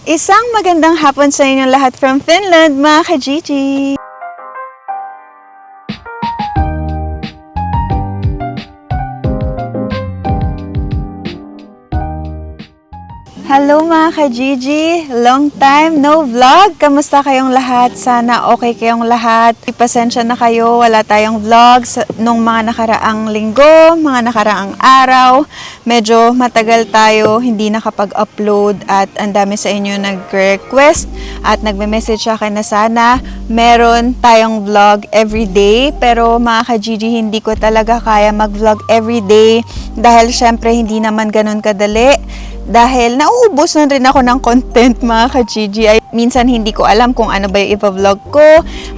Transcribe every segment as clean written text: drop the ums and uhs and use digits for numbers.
Isang magandang hapon sa inyong lahat from Finland, mga ka-Gigi! Hello mga ka-Gigi! Long time no vlog! Kamusta kayong lahat? Sana okay kayong lahat. Pasensya na kayo, wala tayong vlogs nung mga nakaraang linggo, mga nakaraang araw. Medyo matagal tayo hindi nakapag-upload at ang dami sa inyo nag-request at nagme-message sa akin na sana meron tayong vlog everyday. Pero mga ka-Gigi, hindi ko talaga kaya mag-vlog everyday dahil syempre hindi naman ganun kadali. Dahil nauubos na rin ako ng content mga ka-Gigi. Ay, minsan hindi ko alam kung ano ba yung ipa-vlog ko.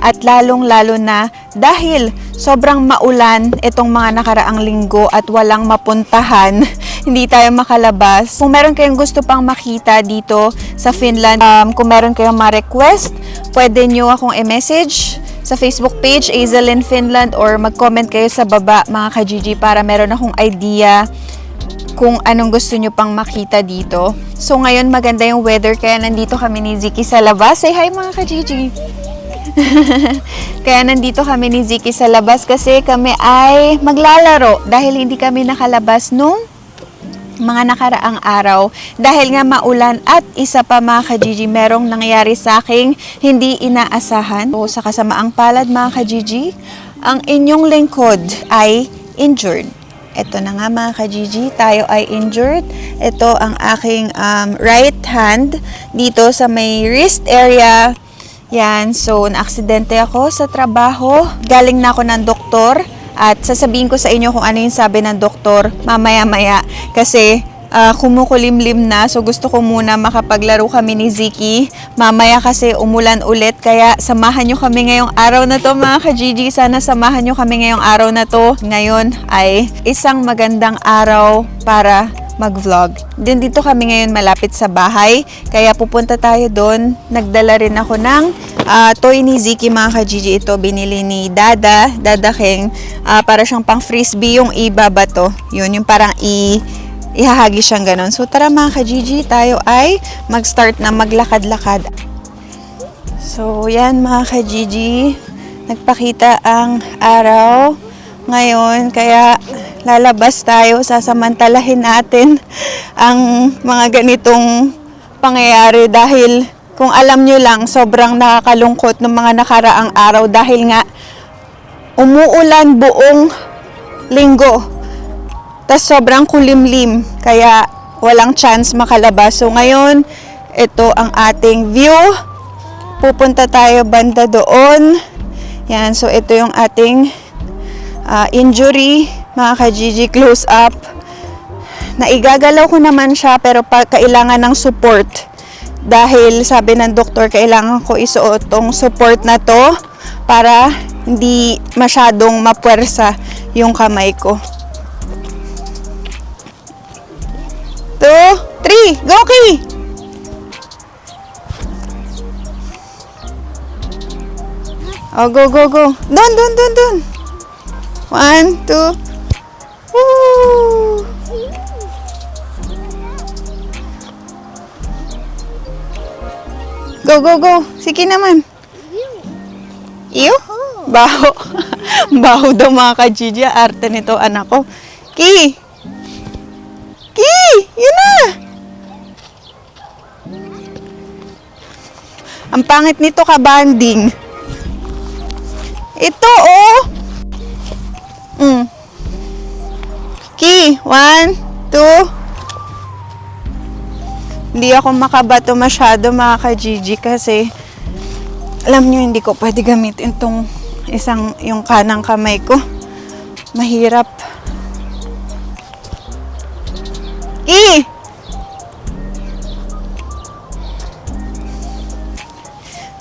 At lalong-lalo na dahil sobrang maulan itong mga nakaraang linggo at walang mapuntahan. Hindi tayo makalabas. Kung meron kayong gusto pang makita dito sa Finland, kung meron kayong ma-request, pwede nyo akong i-message sa Facebook page, Azelyn Finland, or mag-comment kayo sa baba mga ka-Gigi para meron akong idea kung anong gusto nyo pang makita dito. So ngayon maganda yung weather kaya nandito kami ni Ziki sa labas. Say hi mga ka-Gigi! Kaya nandito kami ni Ziki sa labas kasi kami ay maglalaro dahil hindi kami nakalabas nung mga nakaraang araw. Dahil nga maulan at isa pa mga ka-Gigi, merong nangyari sa aking hindi inaasahan. So sa kasamaang palad mga ka-Gigi, ang inyong lingkod ay injured. Ito na nga mga ka-Gigi, tayo ay injured. Ito ang aking right hand dito sa may wrist area. Yan, so na-aksidente ako sa trabaho. Galing na ako ng doktor at sasabihin ko sa inyo kung ano yung sabi ng doktor mamaya-maya. Kasi kumukulimlim na, so gusto ko muna makapaglaro kami ni Ziki. Mamaya kasi umulan ulit, kaya samahan nyo kami ngayong araw na to mga ka-Gigi. Sana samahan nyo kami ngayong araw na to. Ngayon ay isang magandang araw para mag-vlog. Dito kami ngayon malapit sa bahay, kaya pupunta tayo doon. Nagdala rin ako ng toy ni Ziki mga ka-Gigi. Ito binili ni Dada King, para siyang pang frisbee yung ibaba to. Yun, yung parang ihahagi siyang ganun. So tara mga ka-Gigi, tayo ay mag-start na maglakad-lakad. So yan mga ka-Gigi, nagpakita ang araw ngayon, kaya lalabas tayo, sasamantalahin natin ang mga ganitong pangyayari dahil kung alam nyo lang, sobrang nakakalungkot ng mga nakaraang araw dahil nga umuulan buong linggo. Tas sobrang kulimlim, kaya walang chance makalabas. So ngayon, ito ang ating view. Pupunta tayo banda doon. Yan, so ito yung ating injury, mga ka-Gigi, close up. Naigagalaw ko naman siya pero kailangan ng support. Dahil sabi ng doktor, kailangan ko isuot tong support na to para hindi masyadong mapuwersa yung kamay ko. 2, 3, go Ki! Oh, go, go, go. Dun. 1, 2. Woo! Go, go, go. Sige naman. Iyo? Baho. Baho daw mga ka-Gigi. Arte nito anak ko. Ki! Yun na! Ang pangit nito ka-banding. Ito, oh! Ki, 1, 2. Hindi ako makabato masyado mga ka-Gigi kasi alam nyo, hindi ko pwede gamitin itong yung kanang kamay ko. Mahirap. Ki!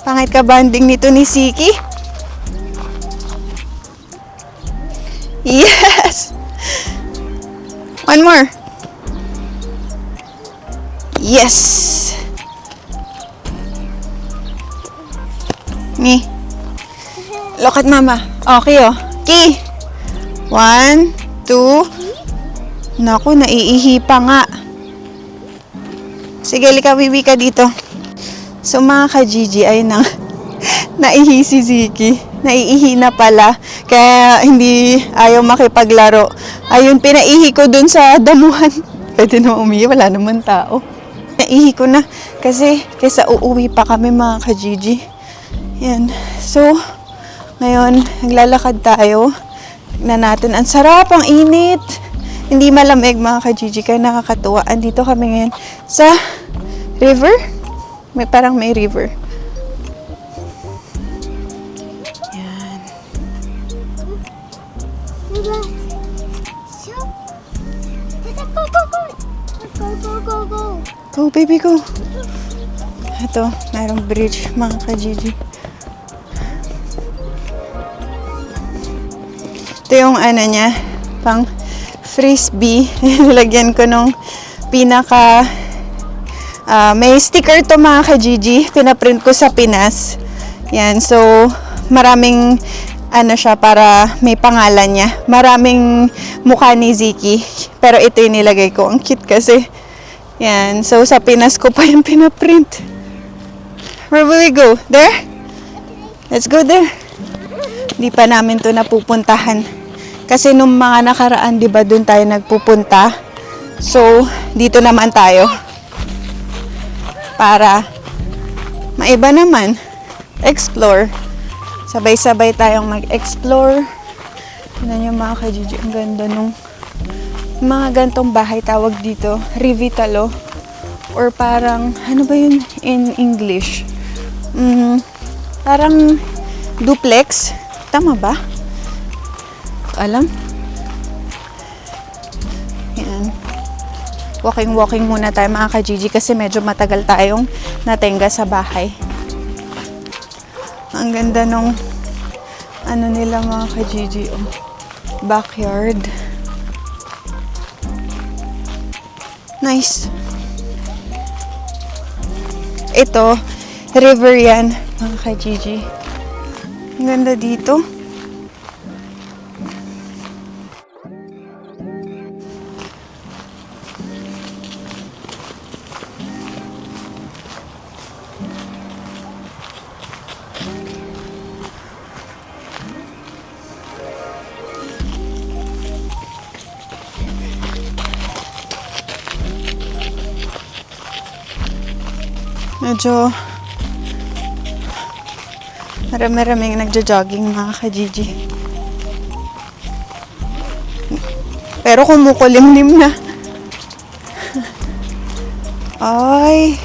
Pangit ka banding nito ni Ziki. Yes! One more. Yes! Me. Look at mama. Okay, oh. Ki! 1, 2. Naku, naiihi pa nga. Sige, lika, wiwi ka dito. So mga ka-Gigi, ay naihi si Ziki. Naiihi na pala. Kaya hindi ayaw makipaglaro. Ayun, pinaihi ko dun sa damuhan. Pwede na umihi, wala naman tao. Naihi ko na kasi kaysa uuwi pa kami mga ka-Gigi. Yan. So, ngayon, naglalakad tayo. Tignan natin. Ang sarap, ang init. Hindi malamig mga ka-Gigi, kaya nakakatuwa. Andito kami ngayon sa river. Parang may river. Yan. Go baby, go. Ito, mayroong bridge mga ka-Gigi. Ito yung ano niya, pang frisbee. Nilagyan ko nung pinaka may sticker to mga ka-Gigi. Pinaprint ko sa Pinas. Yan, so maraming ano siya para may pangalan niya. Maraming mukha ni Ziki. Pero ito yung nilagay ko. Ang cute kasi. Yan, so sa Pinas ko pa yung pinaprint. Where will we go? There? Let's go there. Hindi pa namin to napupuntahan. Kasi nung mga nakaraan, di ba, doon tayo nagpupunta. So, dito naman tayo. Para maiba naman. Explore. Sabay-sabay tayong mag-explore. Tignan nyo mga ka-Gigi, ang ganda nung mga gantong bahay tawag dito. Revitalo. Or parang, ano ba yun in English? Parang duplex. Tama ba? Alam? Yan. Walking muna tayo mga ka-Gigi kasi medyo matagal tayong natenga sa bahay. Ang ganda nung ano nila mga ka-Gigi. Oh. Backyard. Nice. Ito, river yan mga ka-Gigi. Ang ganda dito. Medyo marami-raming nagja-jogging mga ka-Gigi. Pero kumukulimlim na. Ay,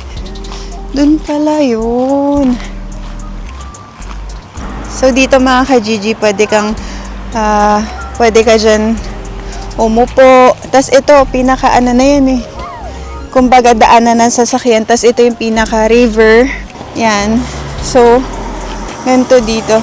dun pala yun. So dito mga ka-Gigi, pwede ka dyan umupo. Tas ito, pinaka ano na yan eh. Kumbaga daanan ng sasakyan. Tas ito yung pinaka river. Yan. So, ganito dito.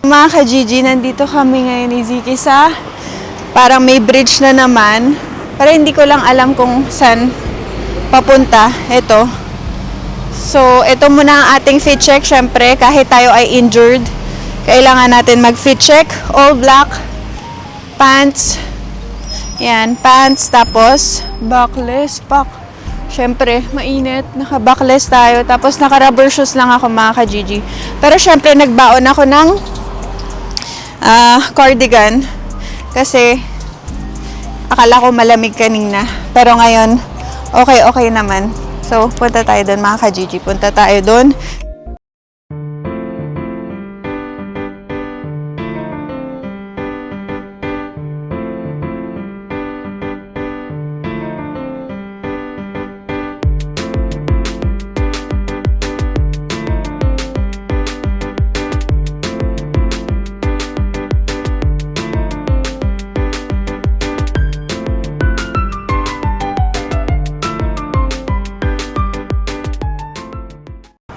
Mga ka-Gigi, nandito kami ngayon ni Ziki sa parang may bridge na naman. Pero hindi ko lang alam kung saan papunta. Ito. So, ito muna ang ating fit check. Syempre, kahit tayo ay injured, kailangan natin mag-fit check. All black. Pants. Yan, pants. Tapos, backless. Syempre, mainit. Naka-backless tayo. Tapos, naka-rubber shoes lang ako mga ka-Gigi. Pero syempre, nagbaon ako ng cardigan kasi akala ko malamig kanina pero ngayon okay naman. So punta tayo doon mga ka-Gigi, punta tayo doon.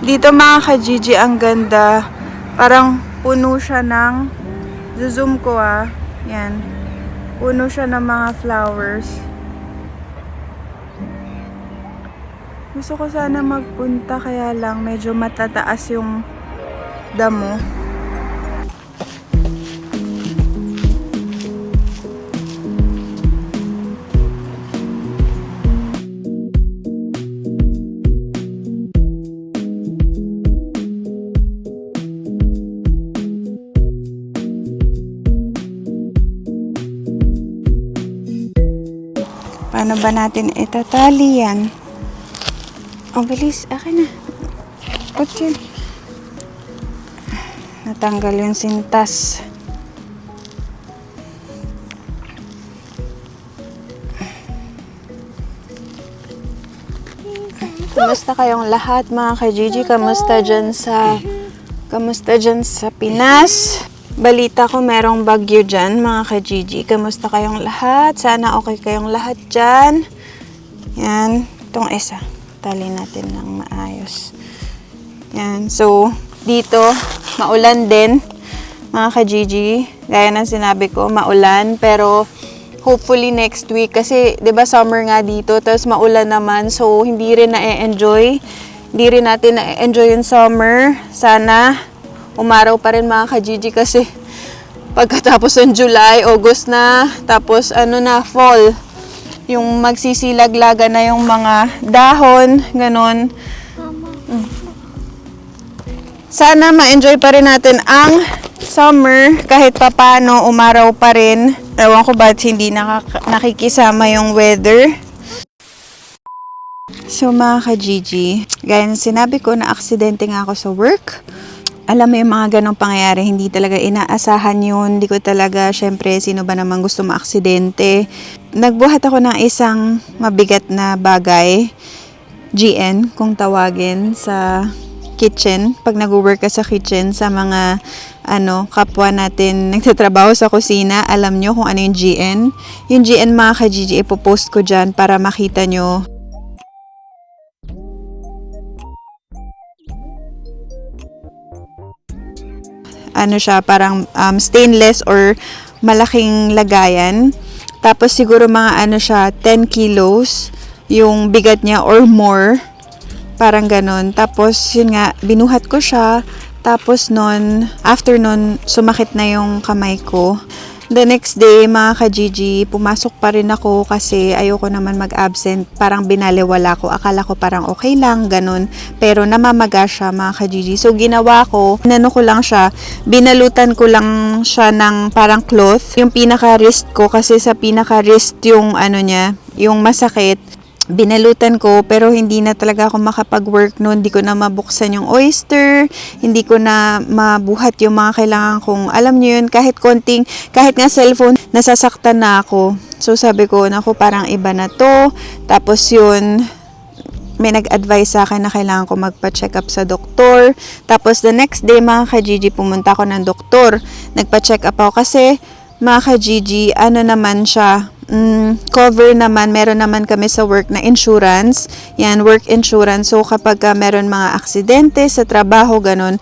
Dito mga ka-Gigi, ang ganda. Parang puno siya ng, zoom ko yan. Puno siya ng mga flowers. Gusto ko sana magpunta kaya lang medyo matataas yung damo. Paano ba natin itatali yan? Oh, bilis. Akin na. Put yun. Natanggal yung sintas. Kamusta kayong lahat mga ka-Gigi? Kamusta dyan sa Pinas? Balita ko merong bagyo dyan mga ka-Gigi. Kamusta kayong lahat? Sana okay kayong lahat dyan. Yan. Itong isa. Tali natin ng maayos. Yan. So, dito, maulan din, mga ka-Gigi. Gaya ng sinabi ko, maulan. Pero, hopefully next week. Kasi, di ba summer nga dito, tapos maulan naman. So, hindi rin na-enjoy. Hindi rin natin na-enjoy yung summer. Sana, umaraw pa rin mga ka-Gigi kasi pagkatapos ng July, August na, tapos fall. Yung magsisilaglaga na yung mga dahon, ganon. Sana ma-enjoy pa rin natin ang summer kahit papano umaraw pa rin. Ewan ko ba't hindi nakikisama yung weather. So mga ka-Gigi, gaya ng sinabi ko na aksidente nga ako sa work. Alam mo yung mga ganong pangyayari, hindi talaga inaasahan yun. Hindi ko talaga, syempre, sino ba naman gusto maaksidente. Nagbuhat ako ng isang mabigat na bagay, GN, kung tawagin, sa kitchen. Pag nag-work ka sa kitchen, sa mga kapwa natin nagtatrabaho sa kusina, alam nyo kung ano yung GN. Yung GN mga ka-Gigi, ipopost ko dyan para makita nyo. Siya, parang stainless or malaking lagayan. Tapos siguro mga siya, 10 kilos yung bigat niya or more. Parang ganon. Tapos yun nga, binuhat ko siya. Tapos after nun, sumakit na yung kamay ko. The next day, mga ka-Gigi, pumasok pa rin ako kasi ayoko naman mag-absent. Parang binaliwala ko. Akala ko parang okay lang, ganun. Pero namamaga siya, mga ka-Gigi. So, ginawa ko, ko lang siya. Binalutan ko lang siya ng parang cloth. Yung pinaka-wrist ko, kasi sa pinaka-wrist yung niya, yung masakit. Binalutan ko, pero hindi na talaga ako makapag-work noon. Hindi ko na mabuksan yung oyster, hindi ko na mabuhat yung mga kailangan kong, alam nyo yun, kahit nga cellphone, nasasaktan na ako. So sabi ko, naku, parang iba na to. Tapos yun, may nag-advise sa akin na kailangan ko magpa-check up sa doktor. Tapos the next day, mga ka-Gigi, pumunta ako ng doktor. Nagpa-check up ako kasi, mga ka-Gigi, naman siya, cover naman, meron naman kami sa work na insurance. Yan, work insurance. So, kapag meron mga aksidente sa trabaho, ganun,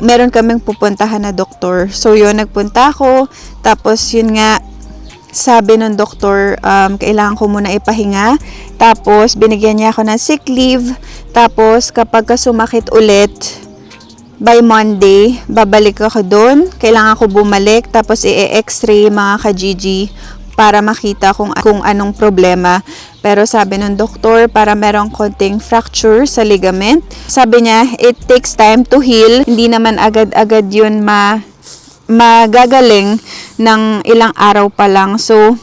meron kaming pupuntahan na doktor. So, yun, nagpunta ako. Tapos, yun nga, sabi ng doktor, kailangan ko muna ipahinga. Tapos, binigyan niya ako ng sick leave. Tapos, kapag sumakit ulit, by Monday, babalik ako doon. Kailangan ko bumalik. Tapos, i-x-ray mga ka-Gigi para makita kung anong problema. Pero sabi ng doktor, para merong konting fracture sa ligament. Sabi niya, it takes time to heal. Hindi naman agad-agad yun magagaling ng ilang araw pa lang. So,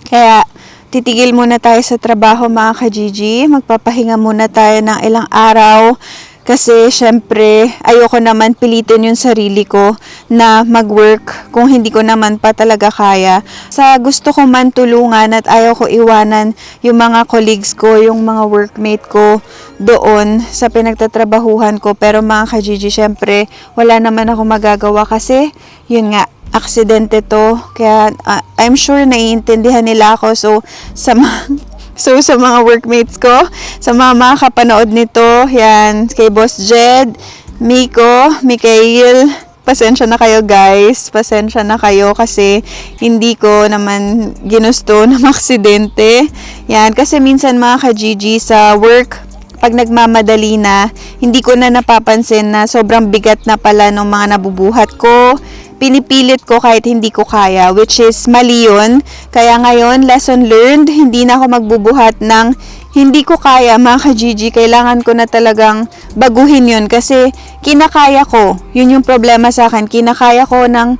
kaya titigil muna tayo sa trabaho mga ka-Gigi. Magpapahinga muna tayo ng ilang araw. Kasi, syempre, ayoko naman pilitin yung sarili ko na mag-work kung hindi ko naman pa talaga kaya. Sa gusto ko man tulungan at ayaw ko iwanan yung mga colleagues ko, yung mga workmate ko doon sa pinagtatrabahuhan ko. Pero mga ka-Gigi, syempre, wala naman ako magagawa kasi, yun nga, aksidente to. Kaya, I'm sure naiintindihan nila ako. So, sa mga workmates ko, sa mga makakapanood nito, yan, kay Boss Jed, Miko, Mikael, Pasensya na kayo guys. Pasensya na kayo kasi hindi ko naman ginusto na maksidente. Yan, kasi minsan mga ka-Gigi sa work, pag nagmamadali na, hindi ko na napapansin na sobrang bigat na pala ng mga nabubuhat ko. Pinipilit ko kahit hindi ko kaya, which is mali yun. Kaya ngayon, lesson learned, hindi na ako magbubuhat ng hindi ko kaya mga ka-Gigi. Kailangan ko na talagang baguhin yun kasi kinakaya ko. Yun yung problema sa akin. Kinakaya ko ng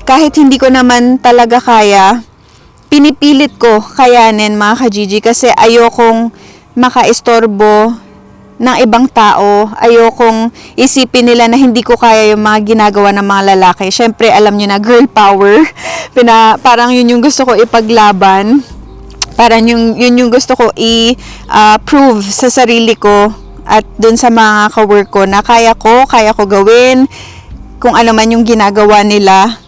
kahit hindi ko naman talaga kaya, pinipilit ko kayanin mga ka-Gigi kasi ayokong makaistorbo ng ibang tao. Ayokong isipin nila na hindi ko kaya yung mga ginagawa ng mga lalaki. Syempre, alam nyo na, girl power. Parang yun yung gusto ko ipaglaban. Parang yun yung gusto ko i-prove sa sarili ko at dun sa mga ka-work ko na kaya ko gawin kung ano man yung ginagawa nila.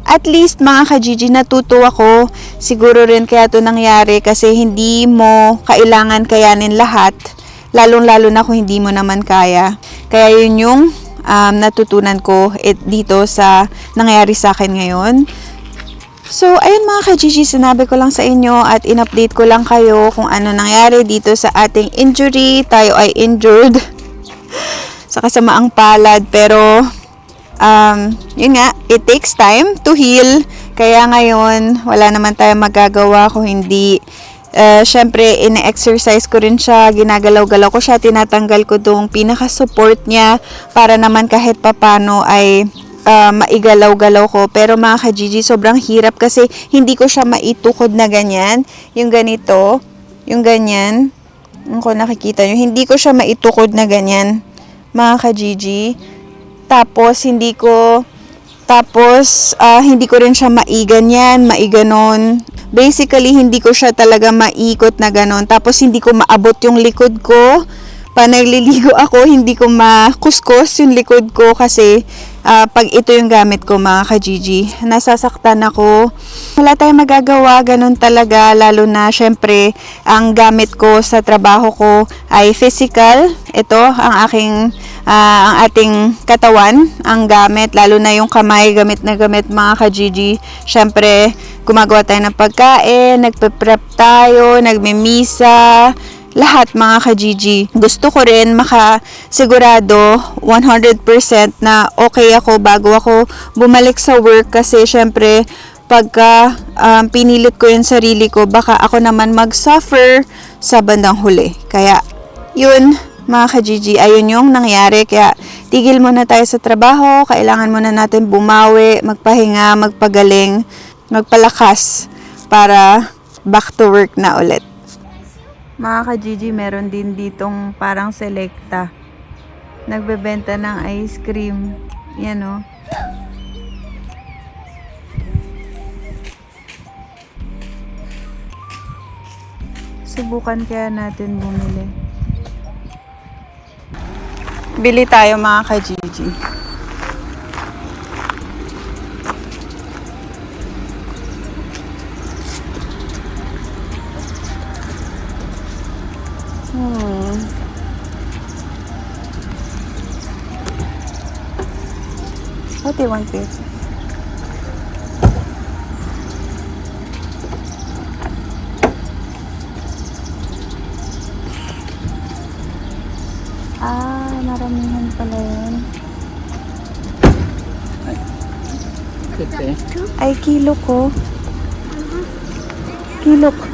At least, mga ka-Gigi, natuto ako. Siguro rin kaya to nangyari kasi hindi mo kailangan kayanin lahat. Lalong-lalo na kung hindi mo naman kaya. Kaya yun yung natutunan ko dito sa nangyari sa akin ngayon. So, ayun mga ka-Gigi, sinabi ko lang sa inyo at in-update ko lang kayo kung ano nangyari dito sa ating injury. Tayo ay injured sa kasamaang palad. Pero, yun nga, it takes time to heal. Kaya ngayon, wala naman tayong magagawa kung hindi syempre, ine-exercise ko rin siya, ginagalaw-galaw ko siya, tinatanggal ko tong pinaka-support niya para naman kahit papano ay maigalaw-galaw ko. Pero mga ka-Gigi, sobrang hirap kasi hindi ko siya maitukod na ganyan. Yung ganito, yung ganyan, kung nakikita nyo, hindi ko siya maitukod na ganyan, mga ka-Gigi. Tapos, hindi ko rin siya maiganyan, maiganon. Basically, hindi ko siya talaga maikot na ganon. Tapos, hindi ko maabot yung likod ko. Pa nagliligo ako, hindi ko makuskus yung likod ko kasi pag ito yung gamit ko, mga ka-Gigi, nasasaktan ako. Wala tayong magagawa, ganon talaga. Lalo na, syempre, ang gamit ko sa trabaho ko ay physical. Ito, ang ating katawan, ang gamit, lalo na yung kamay, gamit na gamit mga ka-Gigi. Syempre, gumagawa tayo ng pagkain, nagpe-prep tayo, nagmimisa, lahat mga ka-Gigi. Gusto ko rin makasigurado 100% na okay ako bago ako bumalik sa work kasi syempre, pagka pinilit ko yung sarili ko, baka ako naman mag-suffer sa bandang huli. Kaya, yun, mga ka-Gigi, ayun yung nangyari. Kaya, tigil muna tayo sa trabaho. Kailangan muna natin bumawi, magpahinga, magpagaling, magpalakas para back to work na ulit. Mga ka-Gigi, meron din ditong parang Selecta. Nagbebenta ng ice cream. Yan o. Subukan kaya natin bumili. Bili tayo mga ka-Gigi. What do you want, please? Maramihan pala yun. Ay, kilo ko. Kilo ko.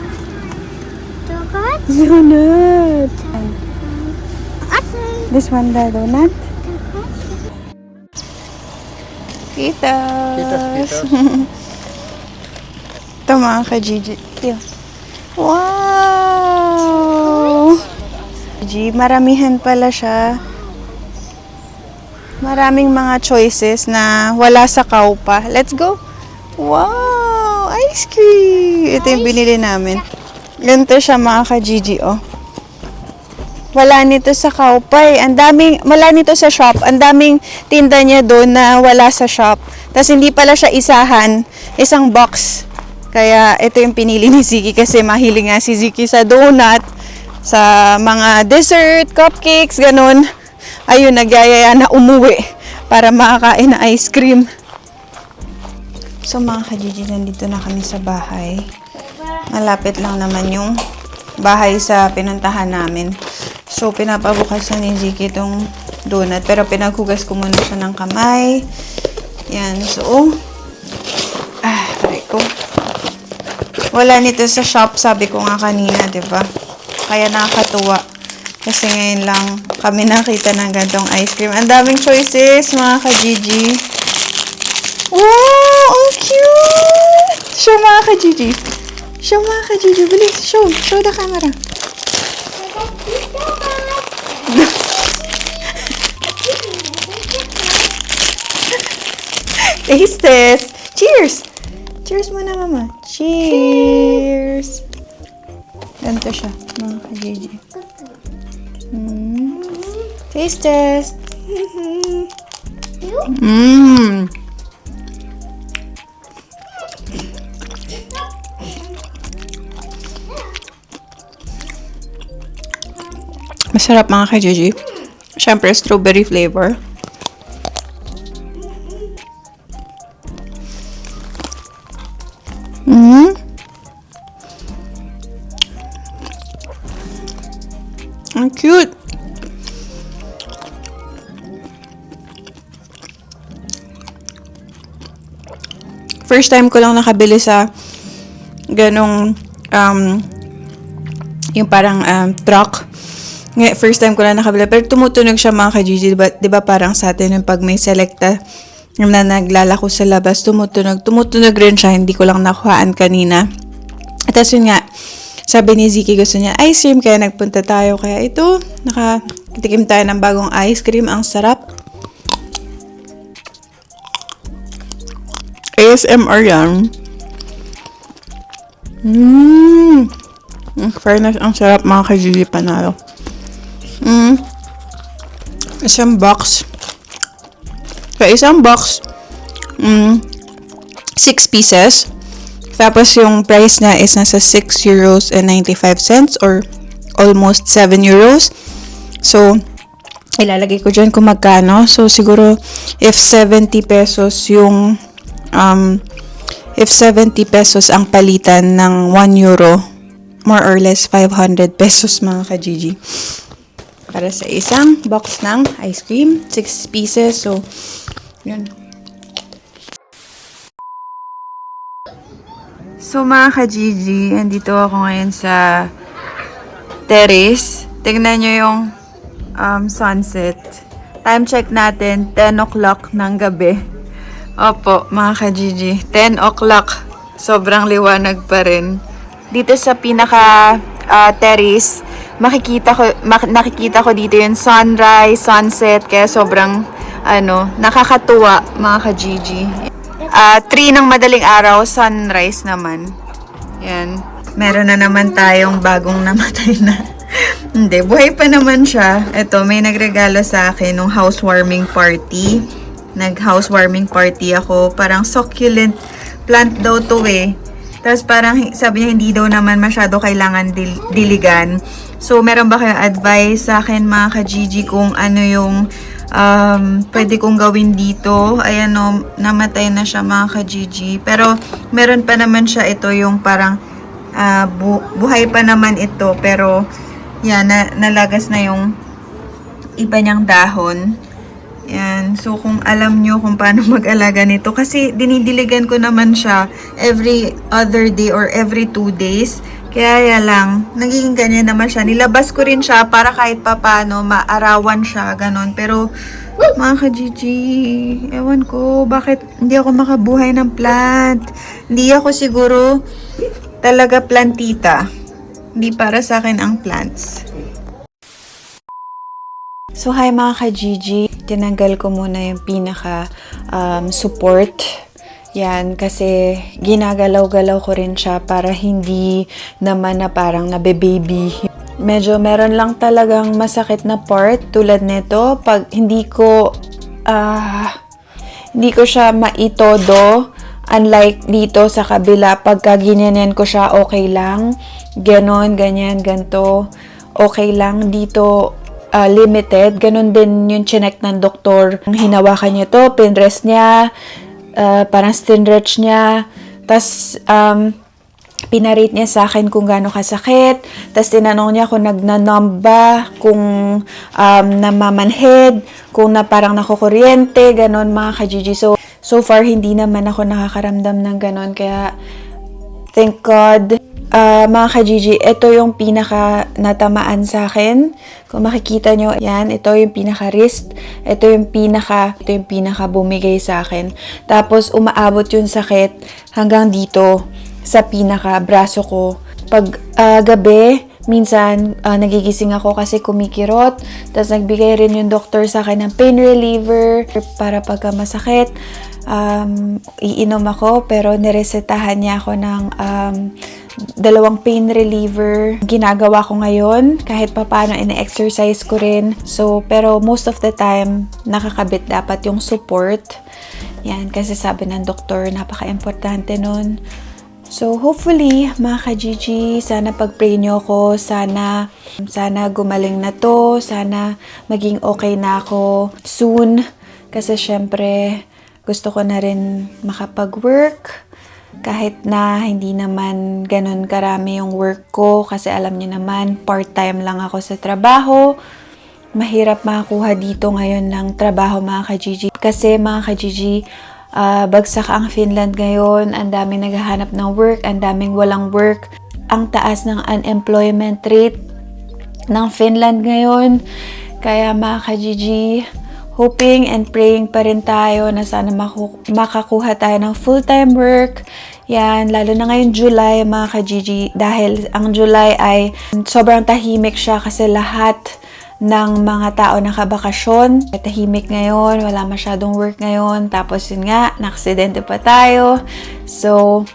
Donut. This one, the donut. Pitas. Ito mga ka-Gigi. Wow! Gigi, maramihan pala siya. Maraming mga choices na wala sa Kaupa. Let's go! Wow! Ice cream! Ito yung binili namin. Ganito siya mga ka-Gigi, oh. Wala nito sa Kaupa eh. Wala nito sa shop. Ang daming tinda niya doon na wala sa shop. Tapos hindi pala siya isang box. Kaya ito yung pinili ni Ziki kasi mahilig nga si Ziki sa donut, sa mga dessert, cupcakes, ganun. Ayun, nagyayaya na umuwi para makakain na ice cream. So mga ka-Gigi, nandito na kami sa bahay. Malapit lang naman yung bahay sa pinuntahan namin. So pinapabukasan ni Ziki itong donut. Pero pinaghugas ko muna siya ng kamay. Yan. So, taray ko. Wala nito sa shop, sabi ko nga kanina, diba? Kaya nakakatuwa. Kasi ngayon lang kami nakita ng gantong ice cream. Ang daming choices, mga ka-Gigi. Wow! Ang cute! Show mga ka-Gigi. Show mga ka-Gigi. Bilis, show. Show the camera. Taste test. Cheers! Cheers muna, mama. Cheers! Ganito siya, mga ka-Gigi. Taste test. Masarap, mga ka-Gigi. Siyempre, strawberry flavor. Ang cute. First time ko lang nakabili sa ganong yung parang truck. First time ko lang nakabili. Pero tumutunog siya, mga ka-Gigi. Diba parang sa atin yung pag may selecta na naglalako sa labas, tumutunog. Tumutunog rin siya. Hindi ko lang nakuhaan kanina. At tapos yun nga, sabi ni Ziki gusto niya ice cream, kaya nagpunta tayo. Kaya ito, nakatikim tayo ng bagong ice cream. Ang sarap. ASMR yan. Fairness, ang sarap, mga ka-Gigi, panalo. Isang box. Sa isang box, 6 pieces. Tapos yung price na is nasa 6 euros and 95 cents or almost 7 euros. So, ilalagay ko dyan kung magkano. So, siguro if 70 pesos yung if 70 pesos ang palitan ng 1 euro, more or less 500 pesos, mga ka-Gigi. Para sa isang box ng ice cream, 6 pieces. So, yun. So, mga ka-Gigi, andito ako ngayon sa terrace. Tingnan nyo yung sunset. Time check natin, 10 o'clock ng gabi. Opo, mga ka-Gigi, 10 o'clock. Sobrang liwanag pa rin. Dito sa pinaka terrace, nakikita ko dito yung sunrise, sunset, kaya sobrang nakakatuwa, mga ka-Gigi. 3 ng madaling araw, sunrise naman. Yan. Meron na naman tayong bagong namatay na. Hindi, buhay pa naman siya. Ito, may nagregalo sa akin nung housewarming party. Nag-housewarming party ako. Parang succulent plant daw to eh. Tapos parang sabi niya hindi daw naman masyado kailangan diligan. So, meron ba kayong advice sa akin, mga ka-Gigi, kung ano yung pwede kong gawin dito? Ayan o, namatay na siya, mga ka-Gigi. Pero, meron pa naman siya ito yung parang buhay pa naman ito. Pero, yan, nalagas na yung iba niyang dahon. Yan. So, kung alam nyo kung paano mag-alaga nito, kasi dinidiligan ko naman siya every other day or every 2 days. Kaya lang, naging ganyan naman siya. Nilabas ko rin siya para kahit papano maarawan siya, ganon. Pero, mga ka-Gigi, ewan ko, bakit hindi ako makabuhay ng plant? Hindi ako siguro talaga plantita. Hindi para sa akin ang plants. So, hi mga ka-Gigi. Tinanggal ko muna yung pinaka support. Yan, kasi ginagalaw-galaw ko rin siya para hindi naman na parang nabe-baby. Medyo meron lang talagang masakit na part tulad nito. Pag hindi ko siya maitodo, unlike dito sa kabila, pagka ginyanan ko siya, okay lang. Ganon, ganyan, ganto. Okay lang. Dito, limited. Ganon din yung chinek ng doktor. Hinawakan niya to, pinrest niya, parang stretch niya. Tapos, pinarate niya sa akin kung gaano kasakit. Tapos, tinanong niya kung nagnanumb ba, kung namamanhid, kung parang nakukuryente, ganon mga ka-Gigi. So far, hindi naman ako nakakaramdam ng ganon. Kaya, thank God. Mga ka-Gigi, ito yung pinaka natamaan sa akin. Kung makikita nyo, yan, ito yung pinaka wrist. Ito yung pinaka bumigay sa akin. Tapos, umaabot yung sakit hanggang dito sa pinaka braso ko. Pag gabi, minsan nagigising ako kasi kumikirot. Tapos, nagbigay rin yung doctor sa akin ng pain reliever para pagka masakit. Iinom ako, pero niresetahan niya ako ng 2 pain reliever. Ginagawa ko ngayon, kahit papaano ina-exercise ko rin. So, pero most of the time, nakakabit dapat yung support. Yan, kasi sabi ng doktor, napaka-importante nun. So, hopefully, mga ka-Gigi, sana pag-pray nyo ko, sana gumaling na to, sana maging okay na ako soon. Kasi syempre, gusto ko na rin makapag-work. Kahit na hindi naman ganun karami yung work ko, kasi alam niyo naman, part-time lang ako sa trabaho. Mahirap makakuha dito ngayon ng trabaho, mga ka-Gigi. Kasi mga ka-Gigi, bagsak ang Finland ngayon, ang daming naghahanap ng work, ang daming walang work. Ang taas ng unemployment rate ng Finland ngayon. Kaya mga ka-Gigi, hoping and praying pa rin tayo na sana makakuha tayo ng full-time work. Yan, lalo na ngayon July, mga ka-Gigi, dahil ang July ay sobrang tahimik siya kasi lahat ng mga tao nakabakasyon. Tahimik ngayon, wala masyadong work ngayon. Tapos yun nga, na-aksidente pa tayo. So,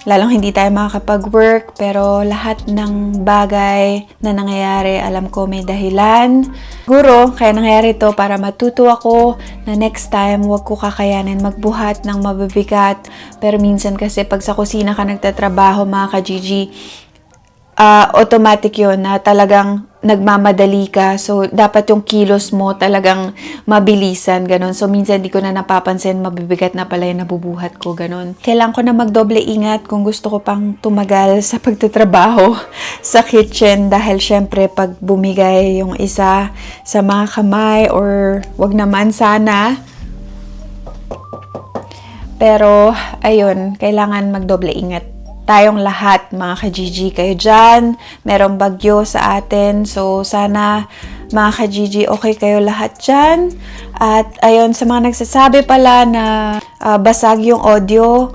lalong hindi tayo makakapag-work, pero lahat ng bagay na nangyayari, alam ko may dahilan. Siguro, kaya nangyayari to para matuto ako na next time, wag ko kakayanin magbuhat ng mabibigat. Pero minsan kasi pag sa kusina ka nagtatrabaho, mga ka-Gigi, automatic yun na talagang nagmamadali ka. So, dapat yung kilos mo talagang mabilisan, ganun. So, minsan di ko na napapansin, mabibigat na pala yung nabubuhat ko, ganun. Kailangan ko na magdoble ingat kung gusto ko pang tumagal sa pagtatrabaho sa kitchen dahil syempre pag bumigay yung isa sa mga kamay or wag naman sana. Pero, ayun, kailangan magdoble ingat. Tayong lahat, mga ka-Gigi, kayo dyan, merong bagyo sa atin. So, sana, mga ka-Gigi, okay kayo lahat dyan. At, ayun, sa mga nagsasabi pala na basag yung audio,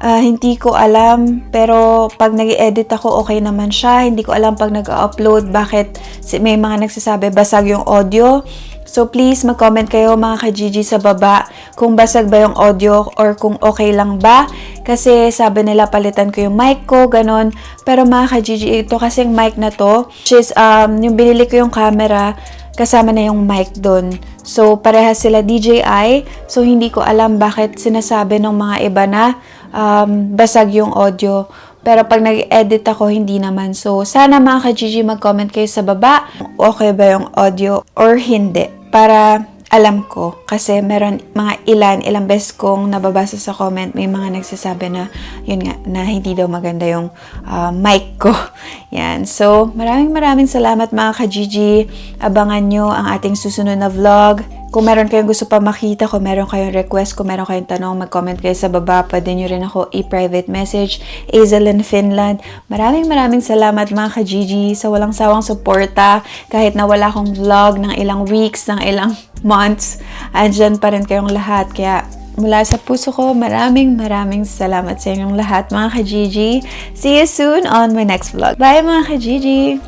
hindi ko alam. Pero, pag nag-edit ako, okay naman siya. Hindi ko alam pag nag-upload, bakit may mga nagsasabi basag yung audio. So, please, mag-comment kayo, mga ka-Gigi, sa baba kung basag ba yung audio or kung okay lang ba. Kasi sabi nila palitan ko yung mic ko, ganon. Pero mga ka-Gigi, ito kasing mic na to, which is, yung binili ko yung camera, kasama na yung mic dun. So, parehas sila DJI. So, hindi ko alam bakit sinasabi ng mga iba na basag yung audio. Pero pag nag-edit ako, hindi naman. So, sana mga ka-Gigi, mag-comment kayo sa baba. Okay ba yung audio or hindi? Para alam ko. Kasi meron mga ilang beses kong nababasa sa comment, may mga nagsasabi na, yun nga, na hindi daw maganda yung mic ko. Yan. So, maraming salamat mga ka-Gigi. Abangan nyo ang ating susunod na vlog. Kung meron kayong gusto pa makita, kung meron kayong request, kung meron kayong tanong, mag-comment kayo sa baba. Pwede nyo rin ako i-private message. Azelyn Finland. Maraming salamat mga ka-Gigi sa walang sawang suporta. Kahit na wala akong vlog ng ilang weeks, ng ilang months, andyan pa rin kayong lahat. Kaya mula sa puso ko, maraming salamat sa inyong lahat mga ka-Gigi. See you soon on my next vlog. Bye mga ka-Gigi!